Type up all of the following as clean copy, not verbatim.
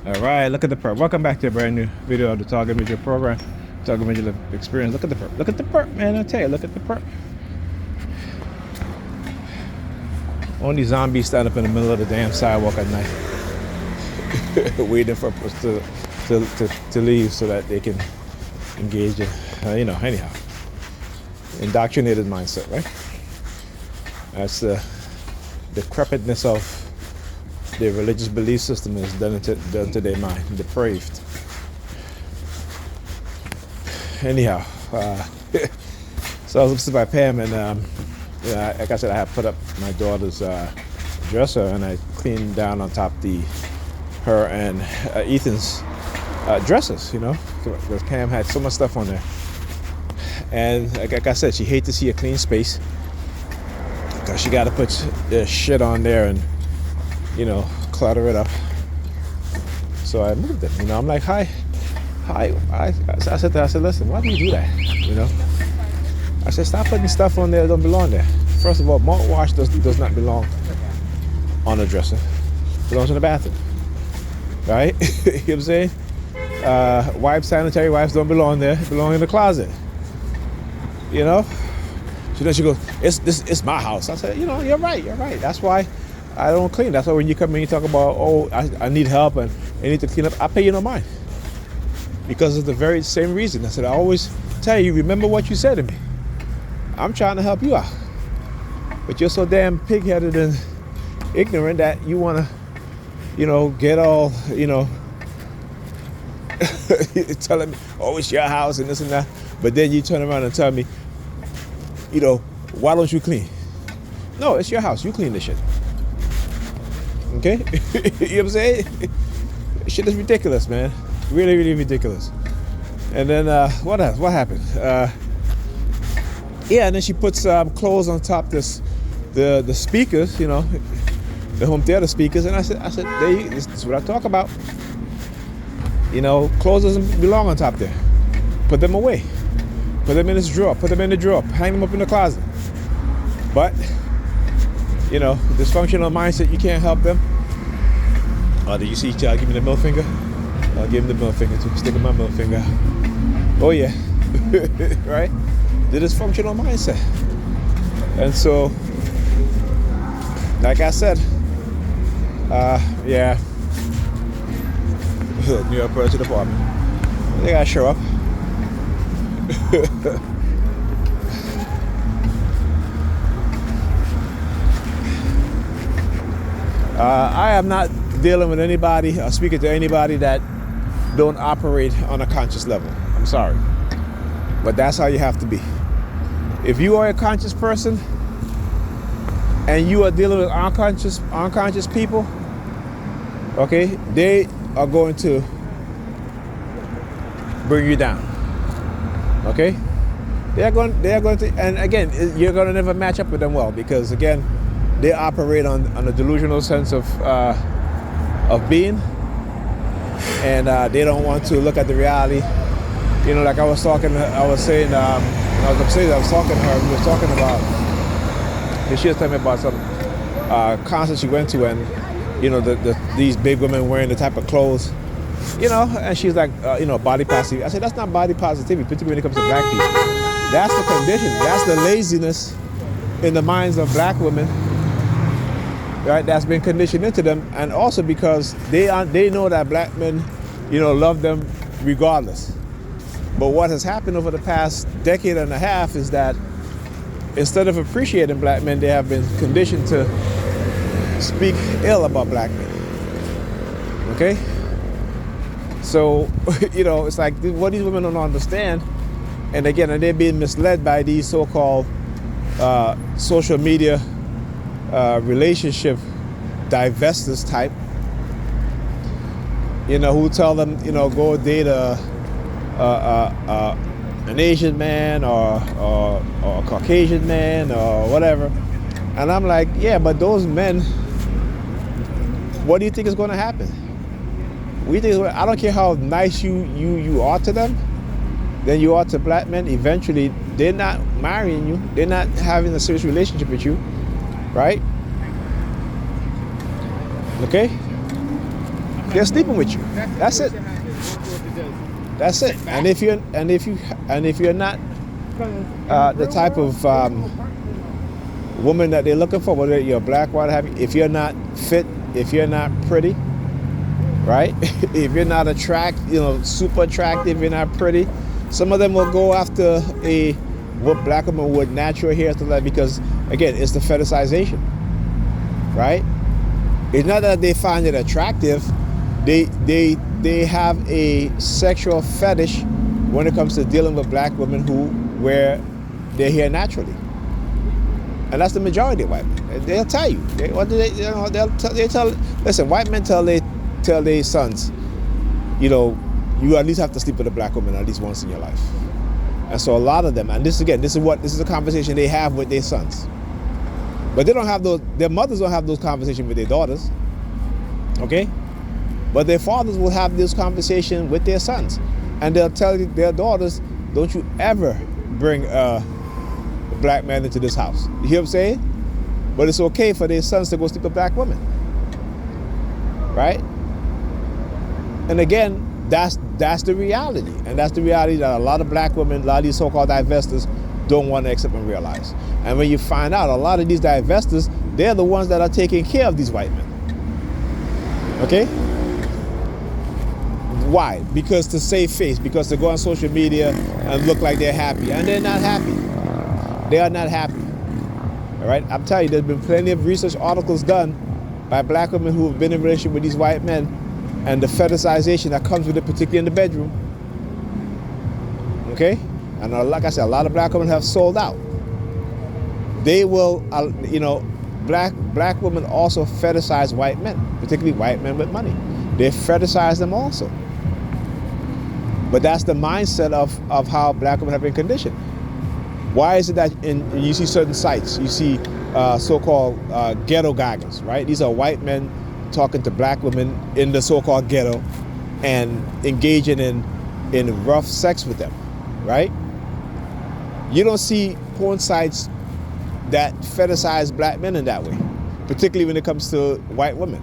All right, look at the perp. Welcome back to a brand new video of the Target Major program, Target Major experience. Look at the perp. Look at the perp, man. I tell you, look at the perp. Only zombies stand up in the middle of the damn sidewalk at night, waiting for us to leave so that they can engage in, anyhow. Indoctrinated mindset, right? That's the decrepitness of their religious belief system is done to their mind, depraved. Anyhow, so I was listening to Pam, and like I said, I had put up my daughter's dresser, and I cleaned down on top her and Ethan's dresses, because Pam had so much stuff on there. And like I said, she hates to see a clean space because she got to put shit on there and clutter it up. So I moved it. I'm like, hi. I said to her, listen, why do you do that? I said, stop putting stuff on there that don't belong there. First of all, mouthwash does not belong on a dresser. It belongs in the bathroom. Right? You know what I'm saying? Sanitary wipes don't belong there. They belong in the closet. So then she goes, it's my house. I said, you're right. That's why I don't clean. That's why when you come in, you talk about, I need help and I need to clean up. I pay you no mind. Because of the very same reason. I said, I always tell you, remember what you said to me. I'm trying to help you out. But you're so damn pig-headed and ignorant that you want to, get all, telling me, it's your house and this and that. But then you turn around and tell me, why don't you clean? No, it's your house. You clean this shit. Okay? You know what I'm saying? Shit is ridiculous, man. Really, really ridiculous. And then what else? What happened? And then she puts clothes on top the speakers, the home theater speakers. And I said, this is what I talk about. Clothes doesn't belong on top there. Put them away. Put them in this drawer. Put them in the drawer. Hang them up in the closet. But, dysfunctional mindset, you can't help them. Did you see Child give me the middle finger? I'll give him the middle finger too. Sticking my middle finger. Oh yeah. Right? The dysfunctional mindset. And so, like I said, New York Police Department. They gotta show up. I am not dealing with anybody or speaking to anybody that don't operate on a conscious level. I'm sorry. But that's how you have to be. If you are a conscious person and you are dealing with unconscious people, okay, they are going to bring you down. Okay? They are going to, and again, you're going to never match up with them well because again, they operate on a delusional sense of being, and they don't want to look at the reality. Like I was talking to her, we were talking about, she was telling me about some concert she went to, and these big women wearing the type of clothes, and she's like, body positivity. I said, that's not body positivity, particularly when it comes to black people. That's the condition. That's the laziness in the minds of black women, right? That's been conditioned into them, and also because they know that black men, love them regardless. But what has happened over the past decade and a half is that instead of appreciating black men, they have been conditioned to speak ill about black men. Okay? So, it's like what these women don't understand, and again, they're being misled by these so-called social media relationship divestors type, who tell them, go date an Asian man or a Caucasian man or whatever. And I'm like, yeah, but those men, what do you think is going to happen? I don't care how nice you are to them, than you are to black men. Eventually, they're not marrying you. They're not having a serious relationship with you, right? Okay? They're sleeping with you. That's it. That's it. And if you're not the type of woman that they're looking for, whether you're black, white, have you, if you're not fit, if you're not pretty, right? If you're not super attractive, you're not pretty. Some of them will go after what black women would natural hair to that, because again, it's the fetishization, right? It's not that they find it attractive. They have a sexual fetish when it comes to dealing with black women who wear their hair naturally, and that's the majority of white men. They'll tell you. They tell. Listen, white men tell their sons, you at least have to sleep with a black woman at least once in your life. And so a lot of them, and this is a conversation they have with their sons. But they don't have their mothers don't have those conversations with their daughters. Okay? But their fathers will have this conversation with their sons. And they'll tell their daughters, don't you ever bring a black man into this house. You hear what I'm saying? But it's okay for their sons to go sleep with black women. Right? And again, that's the reality. And that's the reality that a lot of black women, a lot of these so-called divestors don't want to accept and realize. And when you find out, a lot of these divestors, they're the ones that are taking care of these white men. Okay? Why? Because to save face, because to go on social media and look like they're happy. And they're not happy. They are not happy. All right? I'm telling you, there's been plenty of research articles done by black women who have been in a relationship with these white men, and the fetishization that comes with it, particularly in the bedroom. Okay? And like I said, a lot of black women have sold out. They will, black women also fetishize white men, particularly white men with money. They fetishize them also. But that's the mindset of how black women have been conditioned. Why is it that you see certain sites, you see so-called ghetto gaggers, right? These are white men talking to black women in the so-called ghetto and engaging in rough sex with them, right? You don't see porn sites that fetishize black men in that way, particularly when it comes to white women.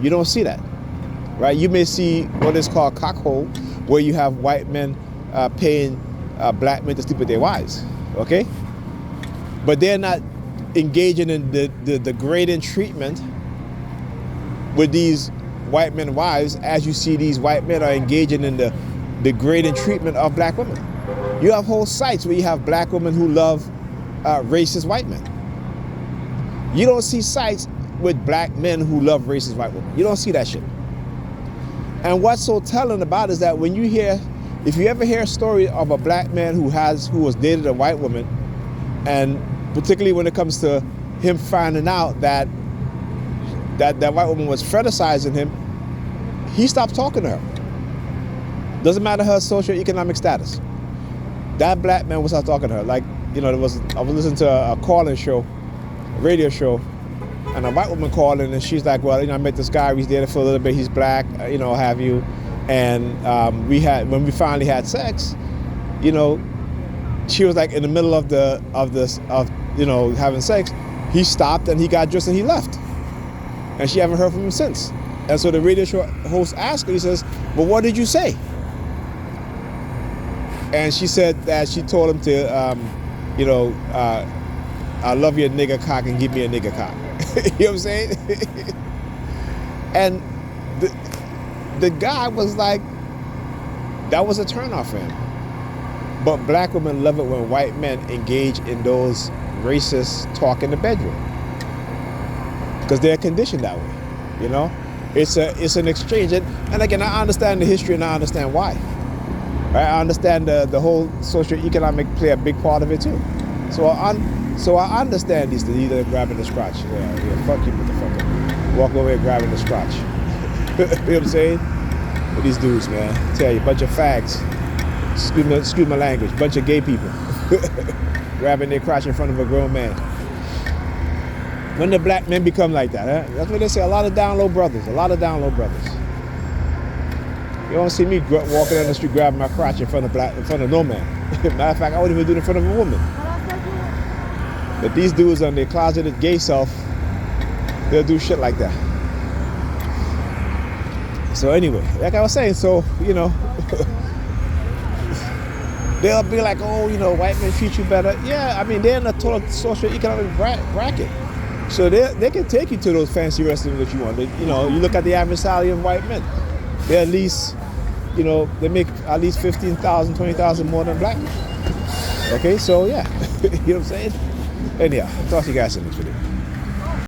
You don't see that, right? You may see what is called cockhole, where you have white men paying black men to sleep with their wives, okay? But they're not engaging in the degrading treatment with these white men wives, as you see these white men are engaging in the degrading treatment of black women. You have whole sites where you have black women who love racist white men. You don't see sites with black men who love racist white women. You don't see that shit. And what's so telling about it is that when you hear, if you ever hear a story of a black man who was dated a white woman, and particularly when it comes to him finding out that white woman was fetishizing him, he stopped talking to her. Doesn't matter her socioeconomic status. That black man was not talking to her. Like, I was listening to a call-in show, a radio show, and a white woman called in, and she's like, well, I met this guy, he's dated for a little bit, he's black, have you. And when we finally had sex, she was like in the middle of having sex, he stopped and he got dressed and he left. And she haven't heard from him since. And so the radio show host asked her, he says, well, what did you say? And she said that she told him to, I love your nigger cock and give me a nigger cock. You know what I'm saying? And the guy was like, that was a turnoff for him. But black women love it when white men engage in those racist talk in the bedroom, because they're conditioned that way. It's an exchange. And again, I understand the history and I understand why. Right? I understand the whole socioeconomic play a big part of it too. So I understand these things. Either grabbing the scratch. Yeah, fuck you, motherfucker. Walk over here grabbing the scratch. You know what I'm saying? With these dudes, man. I tell you, bunch of fags. Excuse my language. Bunch of gay people. Grabbing their crotch in front of a grown man. When the black men become like that, huh? That's what they say. A lot of down low brothers. You don't see me walking down the street grabbing my crotch in front of no man. Matter of fact, I wouldn't even do it in front of a woman. But these dudes on their closeted gay self, they'll do shit like that. So anyway, like I was saying, so they'll be like, oh, white men treat you better. Yeah, I mean, they're in a total social economic bracket. So they can take you to those fancy restaurants that you want. You look at the average salary of white men. They're at least, they make at least 15,000, 20,000 more than black men. Okay, so yeah, you know what I'm saying? Anyhow, talk to you guys in the next video.